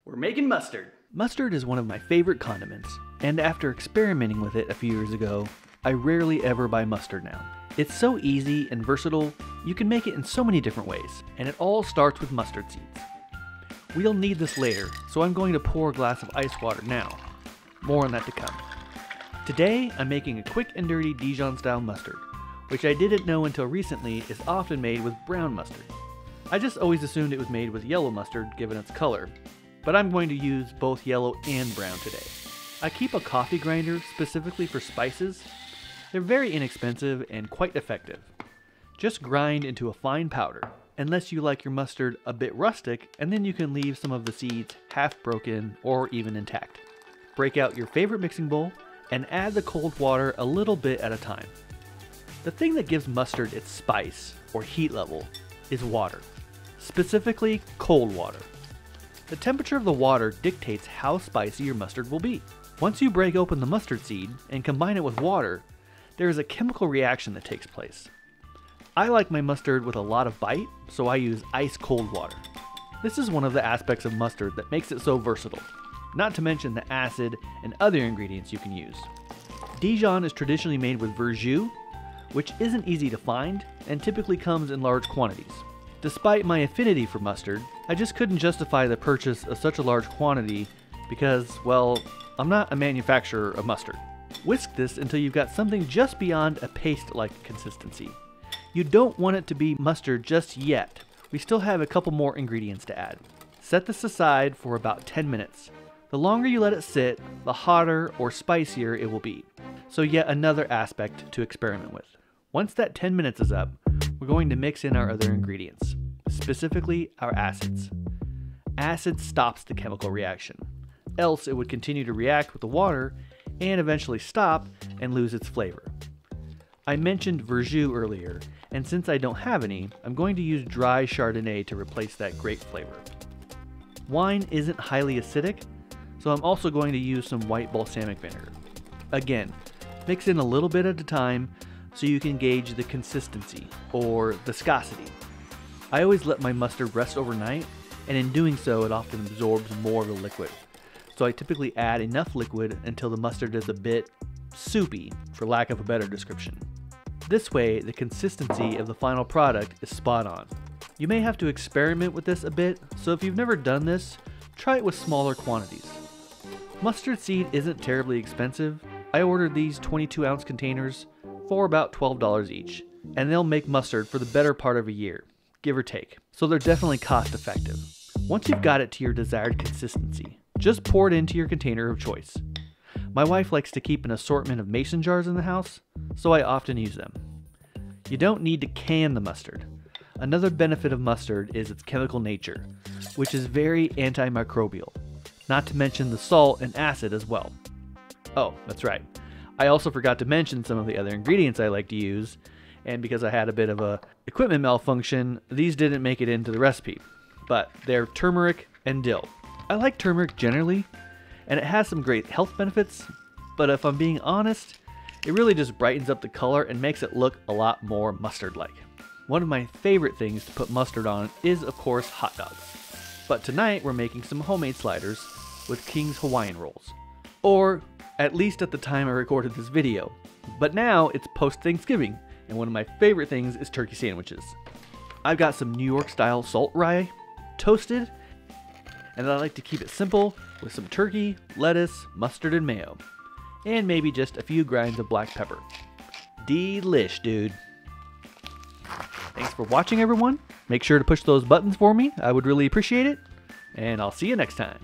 We're making mustard. Mustard is one of my favorite condiments, and after experimenting with it a few years ago, I rarely ever buy mustard now. It's so easy and versatile, you can make it in so many different ways, and it all starts with mustard seeds. We'll need this later, so I'm going to pour a glass of ice water now. More on that to come. Today, I'm making a quick and dirty Dijon style mustard, which I didn't know until recently is often made with brown mustard. I just always assumed it was made with yellow mustard given its color, but I'm going to use both yellow and brown today. I keep a coffee grinder specifically for spices. They're very inexpensive and quite effective. Just grind into a fine powder, unless you like your mustard a bit rustic, and then you can leave some of the seeds half broken or even intact. Break out your favorite mixing bowl and add the cold water a little bit at a time. The thing that gives mustard its spice or heat level is water, specifically cold water. The temperature of the water dictates how spicy your mustard will be. Once you break open the mustard seed and combine it with water, there is a chemical reaction that takes place. I like my mustard with a lot of bite, so I use ice cold water. This is one of the aspects of mustard that makes it so versatile, not to mention the acid and other ingredients you can use. Dijon is traditionally made with verjus, which isn't easy to find and typically comes in large quantities. Despite my affinity for mustard, I just couldn't justify the purchase of such a large quantity because, well, I'm not a manufacturer of mustard. Whisk this until you've got something just beyond a paste-like consistency. You don't want it to be mustard just yet. We still have a couple more ingredients to add. Set this aside for about 10 minutes. The longer you let it sit, the hotter or spicier it will be. So yet another aspect to experiment with. Once that 10 minutes is up, we're going to mix in our other ingredients, specifically our acids. Acid stops the chemical reaction, else it would continue to react with the water and eventually stop and lose its flavor. I mentioned verjus earlier, and since I don't have any, I'm going to use dry Chardonnay to replace that grape flavor. Wine isn't highly acidic, so I'm also going to use some white balsamic vinegar. Again, mix in a little bit at a time so you can gauge the consistency or viscosity. I always let my mustard rest overnight, and in doing so it often absorbs more of the liquid. So I typically add enough liquid until the mustard is a bit soupy, for lack of a better description. This way, the consistency of the final product is spot on. You may have to experiment with this a bit, so if you've never done this, try it with smaller quantities. Mustard seed isn't terribly expensive. I ordered these 22-ounce containers for about $12 each, and they'll make mustard for the better part of a year, give or take, so they're definitely cost effective. Once you've got it to your desired consistency, just pour it into your container of choice. My wife likes to keep an assortment of mason jars in the house, so I often use them. You don't need to can the mustard. Another benefit of mustard is its chemical nature, which is very antimicrobial, not to mention the salt and acid as well. Oh, that's right. I also forgot to mention some of the other ingredients I like to use, and because I had a bit of a equipment malfunction, these didn't make it into the recipe, but they're turmeric and dill. I like turmeric generally, and it has some great health benefits, but if I'm being honest, it really just brightens up the color and makes it look a lot more mustard-like. One of my favorite things to put mustard on is, of course, hot dogs. But tonight we're making some homemade sliders with King's Hawaiian rolls. Or, at least at the time I recorded this video. But now it's post-Thanksgiving, and one of my favorite things is turkey sandwiches. I've got some New York style salt rye, toasted, and I like to keep it simple with some turkey, lettuce, mustard, and mayo. And maybe just a few grinds of black pepper. Delish, dude. Thanks for watching, everyone. Make sure to push those buttons for me. I would really appreciate it. And I'll see you next time.